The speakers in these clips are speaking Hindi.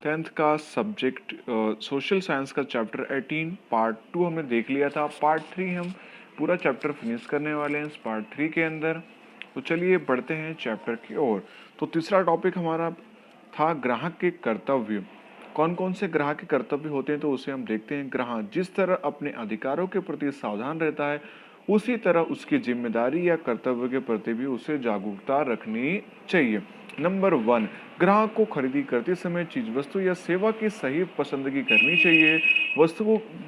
10th का सब्जेक्ट सोशल साइंस का चैप्टर 18 पार्ट 2 हमने देख लिया था। पार्ट 3 हम पूरा चैप्टर फिनिश करने वाले हैं इस पार्ट 3 के अंदर। तो चलिए बढ़ते हैं चैप्टर की ओर। तो तीसरा टॉपिक हमारा था ग्राहक के कर्तव्य। कौन कौन से ग्राहक के कर्तव्य होते हैं तो उसे हम देखते हैं। ग्राहक जिस तरह अपने अधिकारों के प्रति सावधान रहता है उसी तरह उसकी जिम्मेदारी या कर्तव्य के प्रति भी उसे जागरूकता रखनी चाहिए। नंबर 1, ग्राहक को खरीदी करते समय चीज वस्तु या सेवा की सही पसंदगी करनी चाहिए।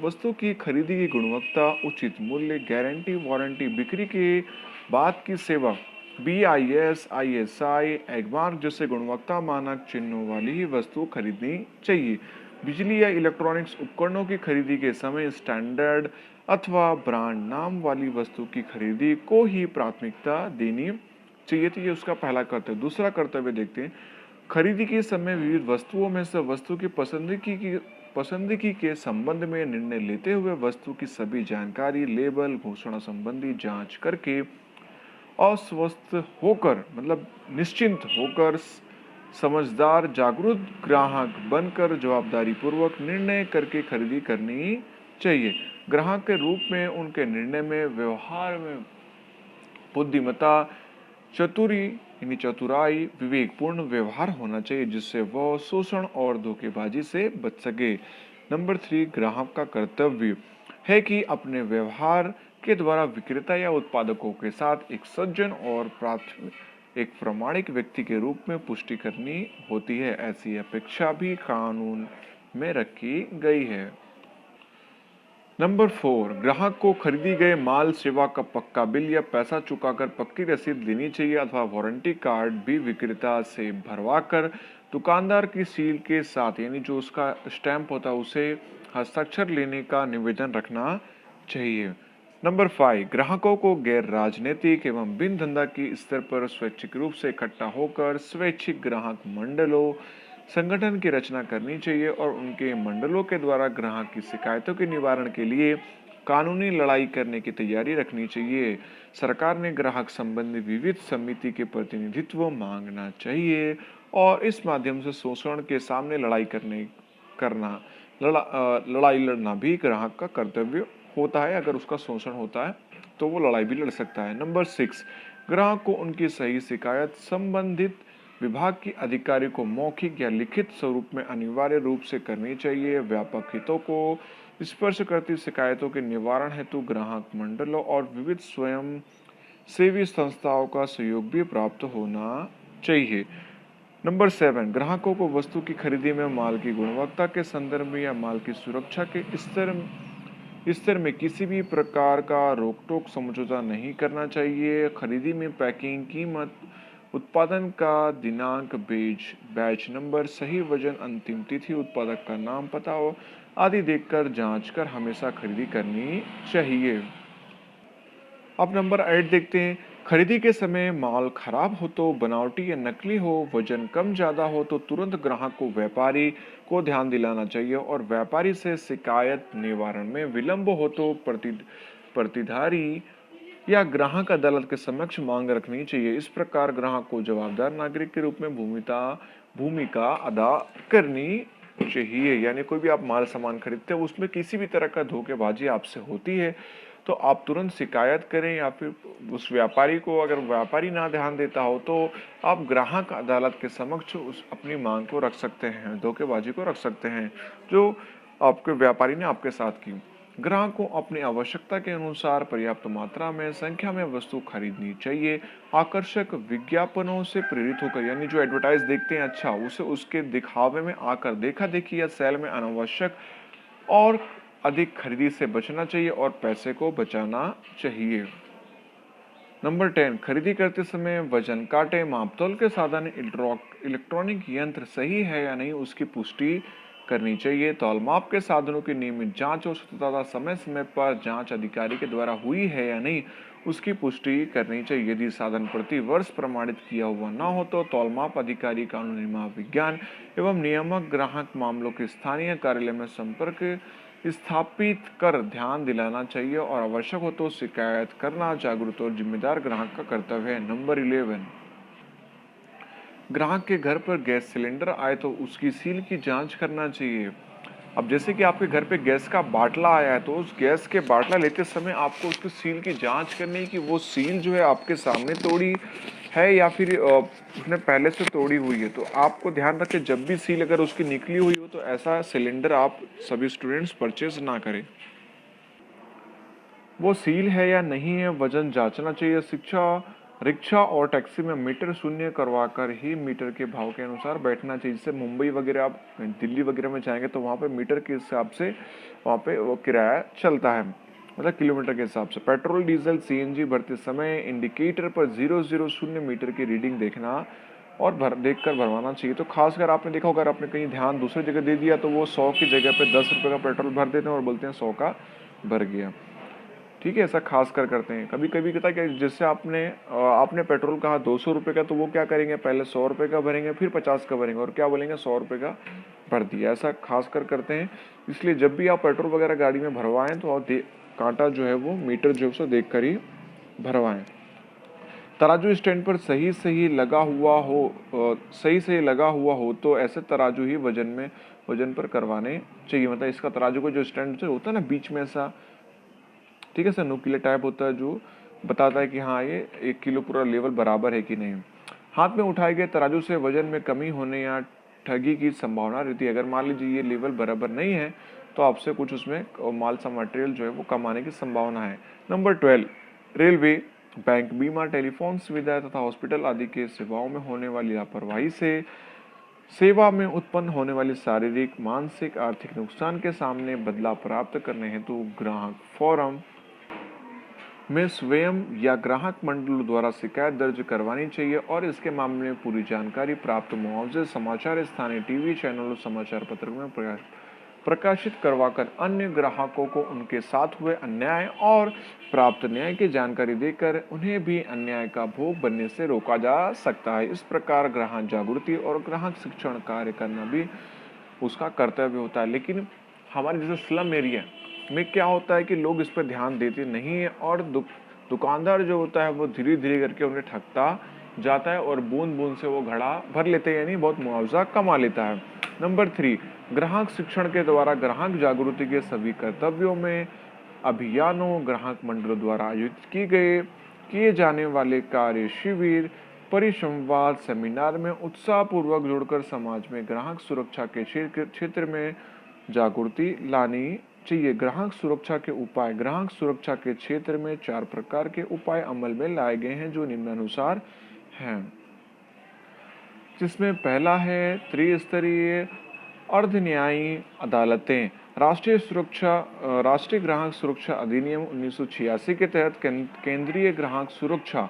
वस्तु की खरीदी की गुणवत्ता, उचित मूल्य, गारंटी, वारंटी, बिक्री के बाद की सेवा, BIS, ISI, एगमार्क जैसे गुणवत्ता मानक चिन्हों वाली ही वस्तु खरीदनी चाहिए। बिजली या इलेक्ट्रॉनिक्स उपकरणों की खरीदी के समय स्टैंडर्ड अथवा ब्रांड नाम वाली वस्तु की खरीदी को ही प्राथमिकता देनी चाहिए। तो ये उसका पहला कर्तव्य। दूसरा कर्तव्य देखते हैं। खरीदी के समय विविध वस्तुओं में से वस्तु की पसंदगी के संबंध में निर्णय लेते हुए वस्तु की सभी जानकारी, लेबल, घोषणा संबंधी जांच करके अस्वस्थ होकर मतलब निश्चिंत होकर समझदार जागरूक ग्राहक बनकर जवाबदारी पूर्वक निर्णय करके खरीदी करनी चाहिए। ग्राहक के रूप में उनके निर्णय में, व्यवहार में बुद्धिमत्ता, चतुरी यानी चतुराई, विवेकपूर्ण व्यवहार होना चाहिए जिससे वह शोषण और धोखेबाजी से बच सके। नंबर 3, ग्राहक का कर्तव्य है कि अपने व्यवहार के द्वारा विक्रेता या उत्पादकों के साथ एक सज्जन और एक प्रामाणिक व्यक्ति के रूप में पुष्टि करनी होती है। ऐसी अपेक्षा भी कानून में रखी गई है। नंबर 4, ग्राहक को खरीदी गए माल सेवा का पक्का बिल या पैसा चुकाकर पक्की रसीद देनी चाहिए अथवा वारंटी कार्ड भी विक्रेता से भरवाकर दुकानदार की सील के साथ यानी जो उसका स्टैंप होता है उसे हस्ताक्षर लेने का निवेदन रखना चाहिए। नंबर 5, ग्राहकों को गैर राजनीतिक एवं बिन धंधा की स्तर पर स्वैच्छिक रूप से इकट्ठा होकर स्वैच्छिक ग्राहक मंडलों संगठन की रचना करनी चाहिए और उनके मंडलों के द्वारा ग्राहक की शिकायतों के निवारण के लिए कानूनी लड़ाई करने की तैयारी रखनी चाहिए। सरकार ने ग्राहक संबंधी विविध समिति के प्रतिनिधित्व मांगना चाहिए और इस माध्यम से शोषण के सामने लड़ाई लड़ना भी ग्राहक का कर्तव्य होता है। अगर उसका शोषण होता है तो वो लड़ाई भी लड़ सकता है। नंबर 6, ग्राहक को उनकी सही शिकायत संबंधित विभाग के अधिकारी को मौखिक या लिखित स्वरूप में अनिवार्य रूप से करनी चाहिए। व्यापक हितों को स्पर्श करती शिकायतों के निवारण हेतु ग्राहक मंडलों और विविध स्वयं सेवी संस्थाओं का सहयोग भी प्राप्त होना चाहिए। नंबर 7, ग्राहकों को वस्तु की खरीदी में माल की गुणवत्ता के संदर्भ में या माल की सुरक्षा के स्तर में किसी भी प्रकार का रोक टोक समझौता नहीं करना चाहिए। खरीदी में पैकिंग, कीमत, उत्पादन का दिनांक, बैच नंबर, सही वजन, अंतिम तिथि, उत्पादक का नाम, पता आदि देखकर जांच कर हमेशा खरीदी करनी चाहिए। अब नंबर 8 देखते हैं। खरीदी के समय माल खराब हो तो, बनावटी या नकली हो, वजन कम ज्यादा हो तो तुरंत ग्राहक को व्यापारी को ध्यान दिलाना चाहिए और व्यापारी से शिकायत निवारण में विलंब हो तो प्रतिधारी या ग्राहक अदालत के समक्ष मांग रखनी चाहिए। इस प्रकार ग्राहक को जवाबदार नागरिक के रूप में भूमिका अदा करनी चाहिए। यानी कोई भी आप माल सामान खरीदते हो उसमें किसी भी तरह का धोखेबाजी आपसे होती है तो आप तुरंत शिकायत करें या फिर उस व्यापारी को, अगर व्यापारी ना ध्यान देता हो तो आप ग्राहक अदालत के समक्ष उस अपनी मांग को रख सकते हैं, धोखेबाजी को रख सकते हैं जो आपके व्यापारी ने आपके साथ की। ग्राहक को अपनी आवश्यकता के अनुसार पर्याप्त मात्रा में संख्या में वस्तु खरीदनी चाहिए। आकर्षक विज्ञापनों से प्रेरित होकर यानी जो एडवर्टाइज देखते हैं अच्छा उसे उसके दिखावे में आकर देखा देखी या सेल में अनावश्यक और अधिक खरीदी से बचना चाहिए और पैसे को बचाना चाहिए। नंबर 10, खरीदी करते समय वजन काटे, मापतोल के साधन, इलेक्ट्रॉनिक यंत्र सही है या नहीं उसकी पुष्टि करनी चाहिए। तौलमाप के साधनों की नियमित जांच और सततता समय समय पर जांच अधिकारी के द्वारा हुई है या नहीं उसकी पुष्टि करनी चाहिए। यदि साधन प्रति वर्ष प्रमाणित किया हुआ न हो तो तौलमाप अधिकारी, कानूनी माप विज्ञान एवं नियामक ग्राहक मामलों के स्थानीय कार्यालय में संपर्क स्थापित कर ध्यान दिलाना चाहिए और आवश्यक हो तो शिकायत करना जागरूक और जिम्मेदार ग्राहक का कर्तव्य है। नंबर 11, ग्राहक के घर पर गैस सिलेंडर आए तो उसकी सील की जांच करना चाहिए। अब जैसे कि आपके घर पे गैस का बाटला आया है तो उस गैस के बाटला लेते समय आपको उसकी सील की जांच करनी है कि वो सील जो है आपके सामने तोड़ी है या फिर उसने पहले से तोड़ी हुई है। तो आपको ध्यान रखें, जब भी सील अगर उसकी निकली हुई हो तो ऐसा सिलेंडर आप सभी स्टूडेंट्स परचेज ना करें। वो सील है या नहीं है वजन जांचना चाहिए। रिक्शा और टैक्सी में मीटर शून्य करवाकर ही मीटर के भाव के अनुसार बैठना चाहिए। जैसे मुंबई वगैरह आप दिल्ली वगैरह में जाएंगे तो वहाँ पे मीटर के हिसाब से वहाँ पे वो किराया चलता है, मतलब किलोमीटर के हिसाब से। पेट्रोल डीजल सीएनजी भरते समय इंडिकेटर पर 000 मीटर की रीडिंग देखना और देखकर भरवाना चाहिए। तो खासकर आपने देखा होगा, अगर आपने कहीं ध्यान दूसरी जगह दे दिया तो वो 100 की जगह पे 10 रुपये का पेट्रोल भर देते हैं और बोलते हैं 100 का भर गया। ठीक है, ऐसा खास कर करते हैं। कभी कभी कहता है कि जैसे आपने पेट्रोल कहा 200 रुपये का, तो वो क्या करेंगे, पहले 100 रुपये का भरेंगे फिर 50 का भरेंगे और क्या बोलेंगे 100 रुपये का भर दिया। ऐसा खास कर करते हैं। इसलिए जब भी आप पेट्रोल वगैरह गाड़ी में भरवाएं तो आप कांटा जो है वो मीटर जो है उसे देख कर ही भरवाएं। तराजू स्टैंड पर सही सही लगा हुआ हो तो ऐसे तराजू ही वजन पर करवाने चाहिए। मतलब इसका तराजू का जो स्टैंड से होता है ना बीच में ऐसा, ठीक है सर, नुकीला टाइप होता है जो बताता है कि हाँ ये 1 किलो पूरा लेवल बराबर है कि नहीं। हाथ में उठाए गए तराजू से वजन में कमी होने या ठगी की संभावना रहती है। अगर मान लीजिए ये लेवल बराबर नहीं है तो आपसे कुछ उसमें माल सा मटेरियल जो है वो कम आने की संभावना है। नंबर 12, रेलवे, बैंक, बीमा, टेलीफोन सुविधा तथा हॉस्पिटल आदि के सेवाओं में होने वाली लापरवाही से सेवा में उत्पन्न होने वाली शारीरिक, मानसिक, आर्थिक नुकसान के सामने बदलाव प्राप्त करने हेतु ग्राहक फोरम में स्वयं या ग्राहक मंडल द्वारा शिकायत दर्ज करवानी चाहिए और इसके मामले में पूरी जानकारी प्राप्त मुआवजे समाचार स्थानीय टीवी चैनलों समाचार पत्र में प्रकाशित करवाकर अन्य ग्राहकों को उनके साथ हुए अन्याय और प्राप्त न्याय की जानकारी देकर उन्हें भी अन्याय का भोग बनने से रोका जा सकता है। इस प्रकार ग्राहक जागृति और ग्राहक शिक्षण कार्य करना भी उसका कर्तव्य होता है। लेकिन हमारे जैसे स्लम एरिया में क्या होता है कि लोग इस पर ध्यान देते नहीं है और दुकानदार जो होता है वो धीरे धीरे करके उन्हें ठगता जाता है और बूंद बूंद से वो घड़ा भर लेते हैं, यानी बहुत मुआवजा कमा लेता है। नंबर 3, ग्राहक शिक्षण के द्वारा ग्राहक जागृति के सभी कर्तव्यों में अभियानों, ग्राहक मंडलों द्वारा आयोजित किए जाने वाले कार्य शिविर, परिसंवाद, सेमिनार में उत्साह पूर्वक जुड़कर समाज में ग्राहक सुरक्षा के क्षेत्र में जागृति लानी चाहिए। ग्राहक सुरक्षा के उपाय। ग्राहक सुरक्षा के क्षेत्र में 4 प्रकार के उपाय अमल में लाए गए हैं जो निम्नानुसार हैं, जिसमें पहला है त्रिस्तरीय अर्ध न्यायी अदालतें। राष्ट्रीय ग्राहक सुरक्षा अधिनियम 1986 के तहत केंद्रीय ग्राहक सुरक्षा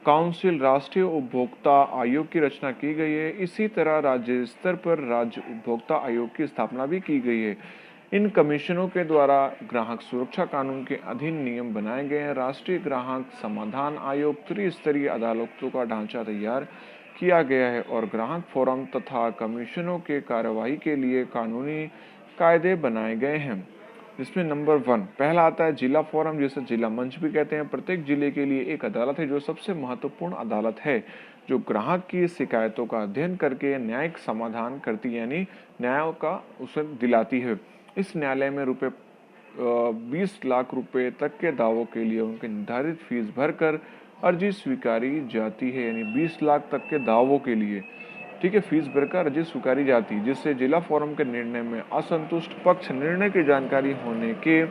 काउंसिल राष्ट्रीय उपभोक्ता आयोग की रचना की गई है। इसी तरह राज्य स्तर पर राज्य उपभोक्ता आयोग की स्थापना भी की गई है। इन कमीशनों के द्वारा ग्राहक सुरक्षा कानून के अधीन नियम बनाए गए हैं। राष्ट्रीय ग्राहक समाधान आयोग, त्रिस्तरीय अदालतों का ढांचा तैयार किया गया है और ग्राहक फोरम तथा कमीशनों के कार्यवाही के लिए कानूनी कायदे बनाए गए हैं। जिसमें नंबर 1 पहला आता है जिला फोरम, जिसे जिला मंच भी कहते हैं। प्रत्येक जिले के लिए एक अदालत है जो सबसे महत्वपूर्ण अदालत है, जो ग्राहक की शिकायतों का अध्ययन करके न्यायिक समाधान करती है, यानी न्याय का उसे दिलाती है। इस न्यायालय में 20 लाख रुपए तक के दावों के लिए उनके निर्धारित फीस भरकर अर्जी स्वीकारी जाती है, यानी 20 लाख तक के दावों के लिए, ठीक है, फीस भरकर अर्जी स्वीकारी जाती है। जिससे जिला फोरम के निर्णय में असंतुष्ट पक्ष निर्णय की जानकारी होने के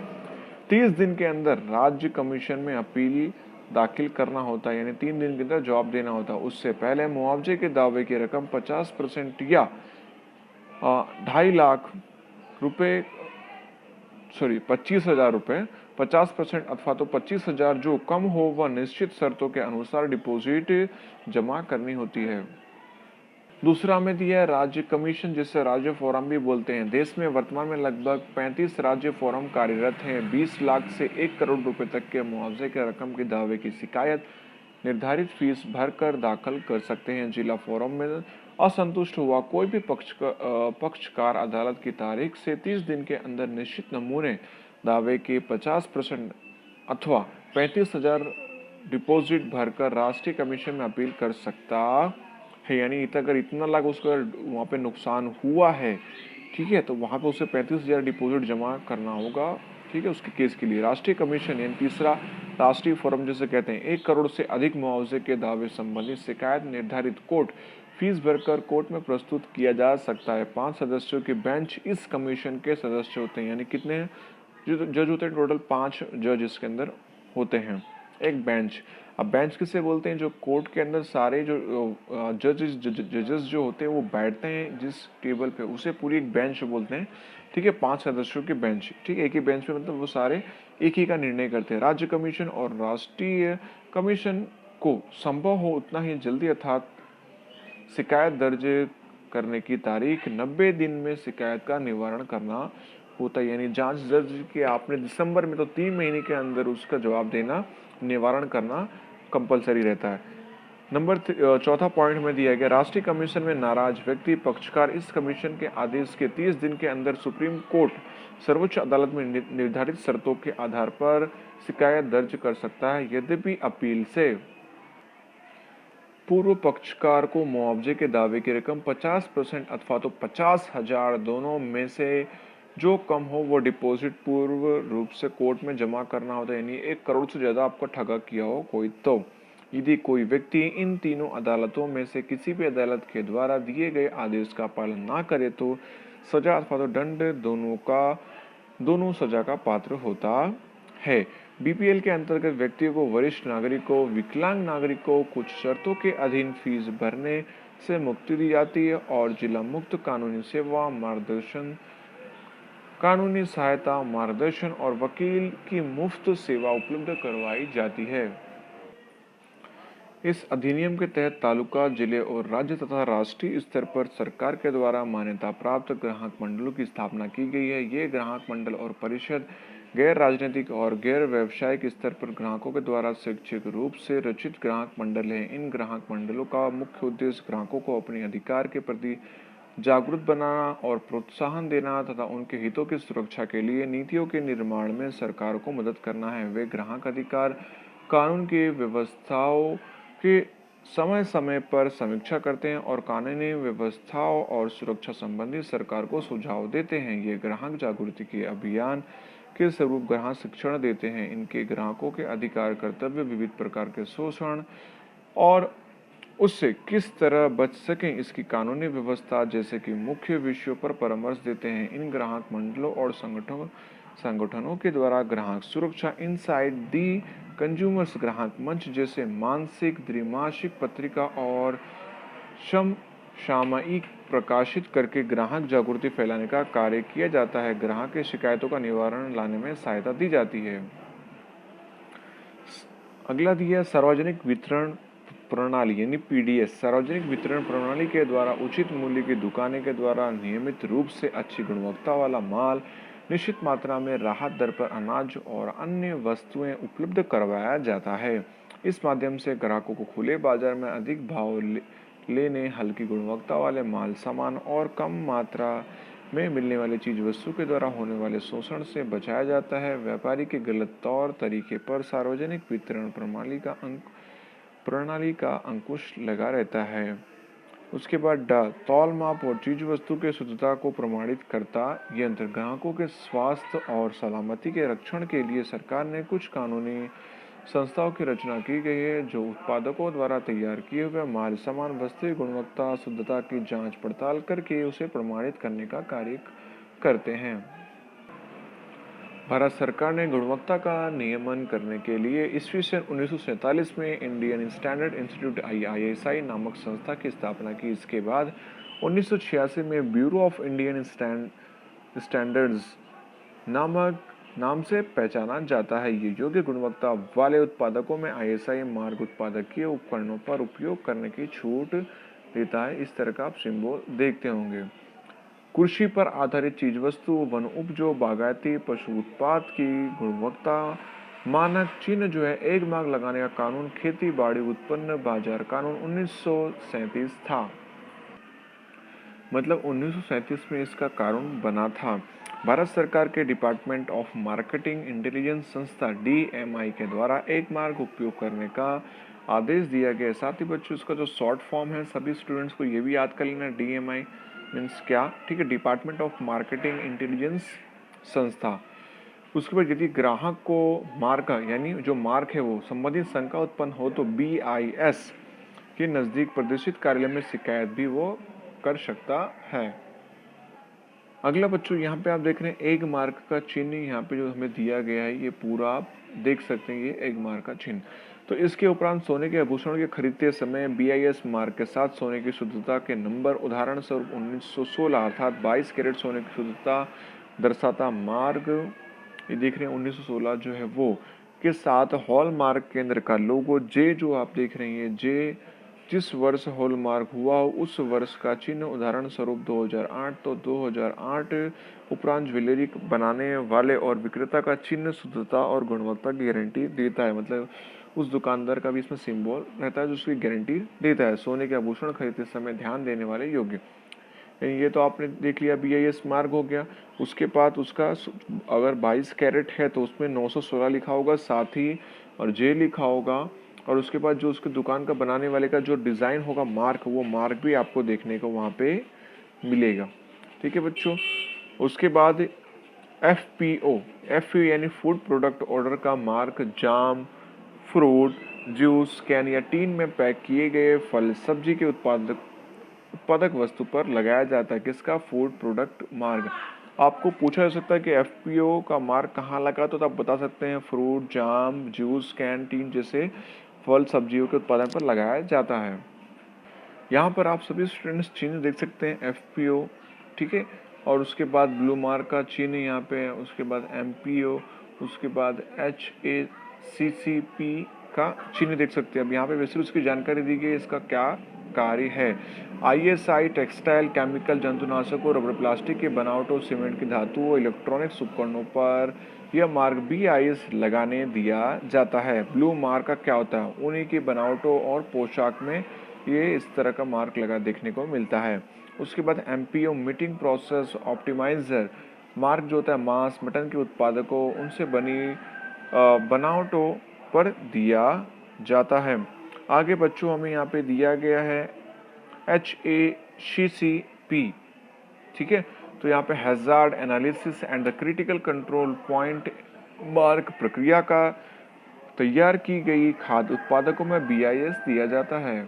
30 दिन के अंदर राज्य कमीशन में अपील दाखिल करना होता है, यानी 3 दिन के अंदर जवाब देना होता है। उससे पहले मुआवजे के दावे की रकम 50% या 2.5 लाख रुपए 25,000 रुपए, 50% अथवा तो 25,000 जो कम हो वह निश्चित शर्तों के अनुसार डिपॉजिट जमा करनी होती है। दूसरा में दिया है राज्य कमीशन, जिसे राज्य फोरम भी बोलते हैं। देश में वर्तमान में लगभग 35 राज्य फोरम कार्यरत हैं। 20 लाख से 1 करोड़ रुपए तक के मुआवजे के रकम के दावे की शिकायत निर्धारित फीस भरकर दाखिल कर सकते हैं। जिला फोरम में असंतुष्ट हुआ कोई भी पक्षकार अदालत की तारीख से 30 दिन के अंदर निश्चित नमूने दावे के 50% अथवा 35,000 डिपॉजिट भरकर राष्ट्रीय कमीशन में अपील कर सकता है, यानी अगर इतना लाख उसका वहाँ पे नुकसान हुआ है, ठीक है, तो वहाँ पे उसे 35,000 डिपॉजिट जमा करना होगा, ठीक है, उसके केस के लिए। राष्ट्रीय कमीशन यानी तीसरा राष्ट्रीय फोरम जिसे कहते हैं, 1 करोड़ से अधिक मुआवजे के दावे संबंधी शिकायत निर्धारित कोर्ट फीस भरकर कोर्ट में प्रस्तुत किया जा सकता है। 5 सदस्यों की बेंच इस कमीशन के सदस्य होते हैं, यानी कितने हैं जो जज होते हैं, टोटल 5 जज इसके अंदर होते हैं, एक बेंच। अब बेंच किसे बोलते हैं, जो कोर्ट के अंदर सारे जो जजेस जो होते हैं वो बैठते हैं जिस टेबल पे, उसे पूरी एक बेंच बोलते हैं, ठीक है, 5 सदस्यों की बेंच, ठीक है, एक ही बेंच पे, मतलब वो सारे एक ही का निर्णय करते हैं। राज्य कमीशन और राष्ट्रीय कमीशन को संभव हो उतना ही जल्दी अर्थात शिकायत दर्ज करने की तारीख 90 दिन में शिकायत का निवारण करना होता है, यानी जांच दर्ज की आपने दिसंबर में, तो 3 महीने के अंदर उसका जवाब देना, निवारण करना कंपलसरी रहता है। नंबर चौथा पॉइंट में दिया गया, राष्ट्रीय कमीशन में नाराज व्यक्ति पक्षकार इस कमीशन के आदेश के 30 दिन के अंदर सुप्रीम कोर्ट सर्वोच्च अदालत में निर्धारित शर्तों के आधार पर शिकायत दर्ज कर सकता है। यद्यपि अपील से पूर्व पक्षकार को मुआवजे के दावे की रकम 50% अथवा तो 50,000 दोनों में से जो कम हो वो डिपॉजिट पूर्व रूप से कोर्ट में जमा करना होता है, यानी 1 करोड़ से ज्यादा आपको ठगा किया हो कोई, तो यदि कोई व्यक्ति इन तीनों अदालतों में से किसी भी अदालत के द्वारा दिए गए आदेश का पालन ना करे तो सजा अथवा तो दंड दोनों सजा का पात्र होता है। बीपीएल के अंतर्गत व्यक्तियों को, वरिष्ठ नागरिकों, विकलांग नागरिकों कुछ शर्तों के अधीन फीस भरने से मुक्ति दी जाती है और जिला मुक्त कानूनी सेवा, मार्गदर्शन, कानूनी सहायता, मार्गदर्शन और वकील की मुफ्त सेवा उपलब्ध करवाई जाती है। इस अधिनियम के तहत तालुका, जिले और राज्य तथा राष्ट्रीय स्तर पर सरकार के द्वारा मान्यता प्राप्त ग्राहक मंडलों की स्थापना की गई है। ये ग्राहक मंडल और परिषद गैर राजनीतिक और गैर व्यावसायिक स्तर पर ग्राहकों के द्वारा शैक्षिक रूप से रचित ग्राहक मंडल हैं। इन ग्राहक मंडलों का मुख्य उद्देश्य ग्राहकों को अपने अधिकार के प्रति जागरूक बनाना और प्रोत्साहन देना तथा उनके हितों की सुरक्षा के लिए नीतियों के निर्माण में सरकार को मदद करना है। वे ग्राहक अधिकार कानून की व्यवस्थाओं की समय समय पर समीक्षा करते हैं और कानूनी व्यवस्थाओं और सुरक्षा संबंधी सरकार को सुझाव देते हैं। ये ग्राहक जागृति के अभियान के स्वरूप ग्राहक शिक्षण देते हैं। इनके ग्राहकों के अधिकार, कर्तव्य, विविध प्रकार के शोषण और उससे किस तरह बच सकें इसकी कानूनी व्यवस्था जैसे कि मुख्य विषयों पर परामर्श देते हैं। इन ग्राहक मंडलों और संगठनों के द्वारा ग्राहक सुरक्षा, इनसाइड दी कंज्यूमर्स, ग्राहक मंच जैसे मासिक, द्विमासिक पत्रिका और सामयिक प्रकाशित करके ग्राहक जागृति फैलाने का कार्य किया जाता है। ग्राहक की शिकायतों का निवारण लाने में सहायता दी जाती है। अगला दिया सार्वजनिक वितरण प्रणाली यानी पीडीएस। सार्वजनिक वितरण प्रणाली के द्वारा उचित मूल्य की दुकानें के द्वारा नियमित रूप से अच्छी गुणवत्ता वाला माल निश्चित मात्रा में राहत दर पर अनाज और अन्य वस्तुएं उपलब्ध करवाया जाता है। इस माध्यम से ग्राहकों को खुले बाजार में अधिक भाव लेने, हल्की गुणवत्ता वाले माल सामान और कम मात्रा में मिलने वाली चीज वस्तु के द्वारा होने वाले शोषण से बचाया जाता है। व्यापारी के गलत तौर तरीके पर सार्वजनिक वितरण प्रणाली का अंकुश लगा रहता है। उसके बाद तौल, माप और चीज वस्तु के शुद्धता को प्रमाणित करता यंत्र। ग्राहकों के स्वास्थ्य और सलामती के रक्षण के लिए सरकार ने कुछ कानूनी संस्थाओं की रचना की गई है जो उत्पादकों द्वारा तैयार किए हुए माल सामान वस्तु की गुणवत्ता, शुद्धता की जांच पड़ताल करके उसे प्रमाणित करने का कार्य करते हैं। भारत सरकार ने गुणवत्ता का नियमन करने के लिए ईस्वी सन 1947 में इंडियन स्टैंडर्ड इंस्टीट्यूट ISI नामक संस्था की स्थापना की। इसके बाद 1986 में ब्यूरो ऑफ इंडियन स्टैंडर्ड्स नाम से पहचाना जाता है। ये योग्य गुणवत्ता वाले उत्पादकों में ISI मार्ग उत्पादकीय उपकरणों पर उपयोग करने की छूट देता है। इस तरह का आप सिंबल देखते होंगे। कृषि पर आधारित चीज वस्तु, वन उपजो, बागायती, पशु उत्पाद की गुणवत्ता मानक चिन्ह जो है, एक मार्क लगाने का कानून, खेती बाड़ी उत्पन्न बाजार कानून 1937 था। मतलब 1937 में इसका कानून बना था। भारत सरकार के डिपार्टमेंट ऑफ मार्केटिंग इंटेलिजेंस संस्था DMI के द्वारा एक मार्क उपयोग करने का आदेश दिया गया है। साथ ही बच्चों इसका जो शॉर्ट फॉर्म है सभी स्टूडेंट्स को ये भी याद कर लेना, DMI मीन्स क्या, ठीक है, डिपार्टमेंट ऑफ मार्केटिंग इंटेलिजेंस संस्था। उसके बाद यदि ग्राहक को मार्क यानी जो मार्क है वो संबंधित शंका उत्पन्न हो तो BIS के नज़दीक प्रदर्शित कार्यालय में शिकायत भी वो कर सकता है। अगला बच्चों यहाँ पे आप देख रहे हैं एक मार्क का चिन्ह यहाँ पे जो हमें दिया गया है, ये पूरा आप देख सकते हैं, ये एक मार्क का चिन्ह। तो इसके उपरांत सोने के आभूषण के खरीदते समय BIS मार्क के साथ सोने की शुद्धता के नंबर, उदाहरण स्वरूप 1916 अर्थात 22 कैरेट सोने की शुद्धता दर्शाता मार्क, ये देख रहे हैं 1916 जो है वो के साथ हॉलमार्क केंद्र का लोगो, जे जो आप देख रहे हैं जे जिस वर्ष हॉलमार्क हुआ उस वर्ष का चिन्ह, उदाहरण स्वरूप 2008 तो 2008 उपरांत ज्वेलरी बनाने वाले और विक्रेता का चिन्ह शुद्धता और गुणवत्ता की गारंटी देता है। मतलब उस दुकानदार का भी इसमें सिंबल रहता है जो उसकी गारंटी देता है। सोने के आभूषण खरीदते समय ध्यान देने वाले योग्य, ये तो आपने देख लिया BIS मार्क हो गया। उसके बाद उसका अगर 22 कैरेट है तो उसमें 916 लिखा होगा साथ ही, और जे लिखा होगा, और उसके बाद जो उसके दुकान का बनाने वाले का जो डिज़ाइन होगा मार्क, वो मार्क भी आपको देखने को वहाँ पे मिलेगा। ठीक है बच्चों। उसके बाद FPO यानी फूड प्रोडक्ट ऑर्डर का mark jam, fruit, juice, can या टीन में पैक किए गए फल सब्जी के उत्पादक वस्तु पर लगाया जाता है। किसका? Food product mark. आपको पूछा जा सकता है कि FPO का मार्क कहाँ लगा, तो आप बता सकते हैं फ्रूट, जाम, जूस, कैंटीन जैसे फल सब्जियों के उत्पादन पर लगाया जाता है। यहाँ पर आप सभी स्टूडेंट्स चिन्ह देख सकते हैं FPO, ठीक है, और उसके बाद ब्लू मार्क का चिन्ह यहाँ पे है, उसके बाद MPO, उसके बाद HACCP का चिन्ह देख सकते हैं। अब यहाँ पे वैसे उसकी जानकारी दी गई है, इसका क्या कार्य है। ISI टेक्सटाइल, केमिकल, जंतुनाशकों, रबर, प्लास्टिक के बनावटों, सीमेंट की धातुओं, इलेक्ट्रॉनिक्स उपकरणों पर यह मार्क BIS लगाने दिया जाता है। ब्लू मार्क का क्या होता है? उन्हीं की बनावटों और पोशाक में ये इस तरह का मार्क लगा देखने को मिलता है। उसके बाद MPO meeting process optimizer mark जो होता है मांस मटन के उत्पादकों उनसे बनी बनावटों पर दिया जाता है। आगे बच्चों हमें यहाँ पे दिया गया है HACCP, ठीक है। तो यहाँ पे hazard analysis and the critical control point mark प्रक्रिया का तैयार की गई खाद्य उत्पादकों में BIS दिया जाता है।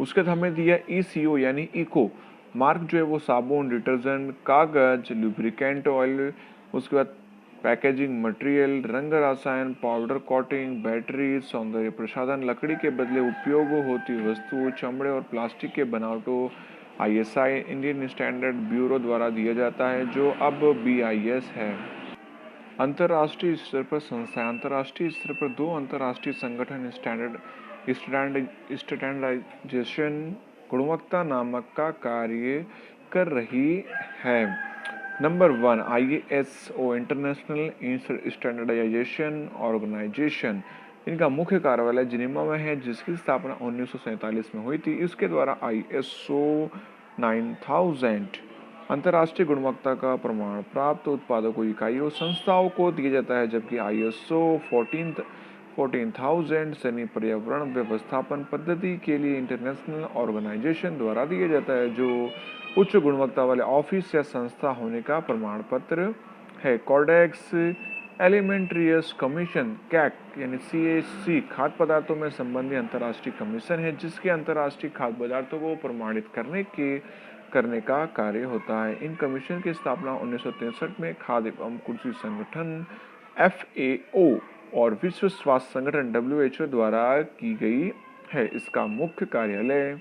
उसके बाद हमें दिया ECO यानी इको मार्क जो है वो साबुन, डिटर्जेंट, कागज, लुब्रिकेंट ऑयल, उसके बाद पैकेजिंग मटेरियल, रंग रसायन, पाउडर कोटिंग, बैटरी, सौंदर्य प्रसाधन, लकड़ी के बदले उपयोग होती वस्तु, चमड़े और प्लास्टिक के बनावटों ISI इंडियन स्टैंडर्ड ब्यूरो द्वारा दिया जाता है जो अब BIS है। अंतर्राष्ट्रीय स्तर पर संस्थाएं, अंतर्राष्ट्रीय स्तर पर 2 अंतर्राष्ट्रीय संगठन स्टैंडर्डाइजेशन गुणवत्ता नामक का कार्य कर रही है। Number 1 ISO international standardization organization, इनका मुख्य कार्यालय जिनेवा में है जिसकी स्थापना 1947 में हुई थी। इसके द्वारा ISO 9000 अंतर्राष्ट्रीय गुणवत्ता का प्रमाण प्राप्त उत्पादकों, इकाइयों, संस्थाओं को दिया जाता है, जबकि ISO 14000 सैन्य पर्यावरण व्यवस्थापन पद्धति के लिए इंटरनेशनल ऑर्गेनाइजेशन द्वारा दिया जाता है जो उच्च गुणवत्ता वाले ऑफिस या संस्था होने का प्रमाण पत्र है। कोडेक्स एलिमेंट्रियस कमीशन कैक यानी CAC खाद्य पदार्थों में संबंधी अंतर्राष्ट्रीय कमीशन है जिसके अंतर्राष्ट्रीय खाद्य पदार्थों को प्रमाणित करने का कार्य होता है। इन कमीशन की स्थापना 1963 में खाद्य एवं कृषि संगठन FAO और विश्व स्वास्थ्य संगठन WHO द्वारा की गई है। इसका मुख्य कार्यालय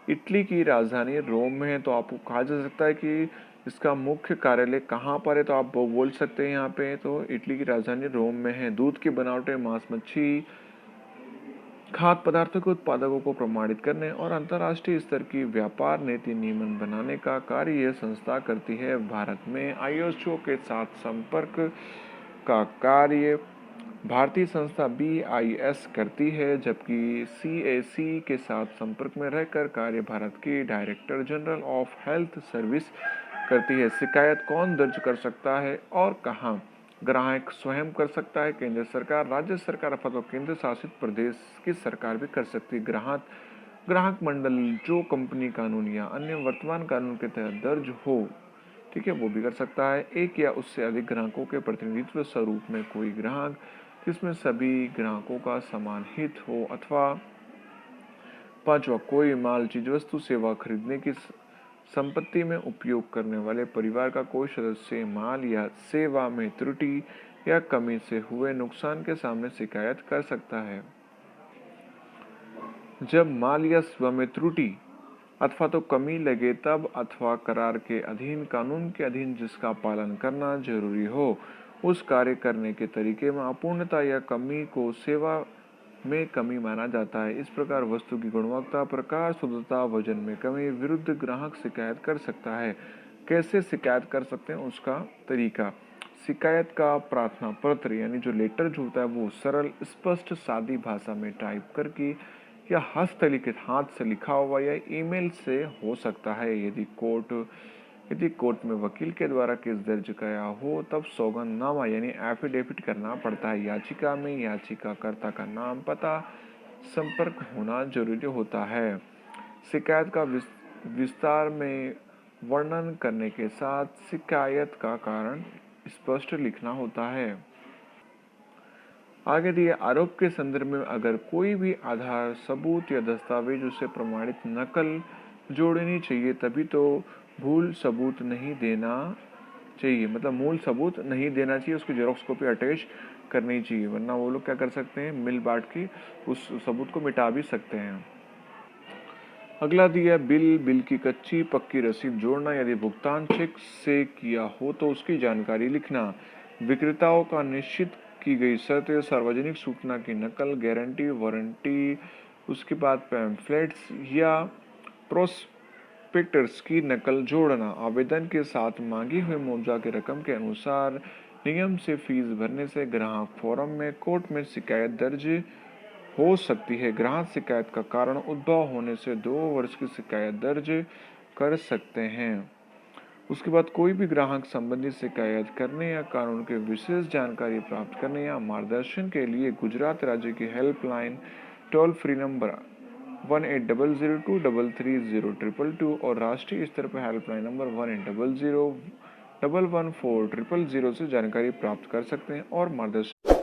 इटली की राजधानी रोम में है। तो आपको कहा जा सकता है कि इसका मुख्य कार्यालय कहाँ पर है, तो आप बोल सकते हैं यहाँ पे, तो इटली की राजधानी रोम में है। दूध की बनावटें, मांस मच्छी खाद्य पदार्थों के उत्पादकों को प्रमाणित करने और अंतर्राष्ट्रीय स्तर की व्यापार नीति नियमन बनाने का कार्य यह संस्था करती है। भारत में ISO के साथ संपर्क का कार्य भारतीय संस्था BIS करती है, जबकि CAC के साथ संपर्क में रहकर कार्य भारत की director general of health service करती है। शिकायत कौन दर्ज कर सकता है और कहाँ? ग्राहक स्वयं कर सकता है, केंद्र सरकार, राज्य सरकार अथवा तो केंद्र शासित प्रदेश की सरकार भी कर सकती है। ग्राहक मंडल जो कंपनी कानून या अन्य वर्तमान कानून के तहत दर्ज हो, ठीक है, वो भी कर सकता है। एक या उससे अधिक ग्राहकों के प्रतिनिधित्व स्वरूप में कोई ग्राहक जिसमें सभी ग्राहकों का समान हित हो, अथवा 5वां, कोई माल, चीज, वस्तु, सेवा खरीदने की संपत्ति में उपयोग करने वाले परिवार का कोई सदस्य माल या सेवा में त्रुटि या कमी से हुए नुकसान के सामने शिकायत कर सकता है। जब माल या सेवा में त्रुटि अथवा तो कमी लगे तब, अथवा करार के अधीन, कानून के अधीन जिसका पालन करना जरूरी हो, उस कार्य करने के तरीके में अपूर्णता या कमी को सेवा में कमी माना जाता है। इस प्रकार वस्तु की गुणवत्ता, प्रकार, शुद्धता, वजन में कमी विरुद्ध ग्राहक शिकायत कर सकता है। कैसे शिकायत कर सकते हैं, उसका तरीका। शिकायत का प्रार्थना पत्र यानी जो लेटर जो होता है वो सरल, स्पष्ट, सादी भाषा में टाइप करके या हस्तलिखित, हाथ से लिखा हुआ या ईमेल से हो सकता है। यदि कोर्ट में वकील के द्वारा केस दर्ज किया हो तब सौगंधनामा यानी एफिडेविट करना पड़ता है। याचिका में याचिकाकर्ता का नाम, पता, संपर्क होना जरूरी होता है। शिकायत का विस्तार में वर्णन करने के साथ शिकायत का कारण स्पष्ट लिखना होता है। आगे दिए आरोप के संदर्भ में अगर कोई भी आधार, सबूत या दस्तावेज उसे प्रमाणित नकल जोड़नी चाहिए, तभी तो भूल सबूत नहीं देना चाहिए, मतलब मूल सबूत नहीं देना चाहिए, उसकी जेरोक्स कॉपी अटैच करनी चाहिए, वरना वो लोग क्या कर सकते हैं, मिल बांट के उस सबूत को मिटा भी सकते हैं। अगला दिया बिल की कच्ची पक्की रसीद जोड़ना। यदि भुगतान चेक से किया हो तो उसकी जानकारी लिखना। विक्रेताओं का निश्चित की गई शर्त, सार्वजनिक सूचना की नकल, गारंटी, वारंटी, उसके बाद पैम्फलेट्स या प्रोस्पेक्टस की नकल जोड़ना। आवेदन के साथ मांगी हुई मुआवजा की रकम के अनुसार नियम से फीस भरने से ग्राहक फोरम में कोर्ट में शिकायत दर्ज हो सकती है। ग्राहक शिकायत का कारण उद्भव होने से 2 वर्ष की शिकायत दर्ज कर सकते हैं। उसके बाद कोई भी ग्राहक संबंधी शिकायत करने या कानून के विशेष जानकारी प्राप्त करने या मार्गदर्शन के लिए गुजरात राज्य की हेल्पलाइन टोल फ्री नंबर 1800233022 और राष्ट्रीय स्तर पर हेल्पलाइन नंबर 1800114000 से जानकारी प्राप्त कर सकते हैं और मार्गदर्शन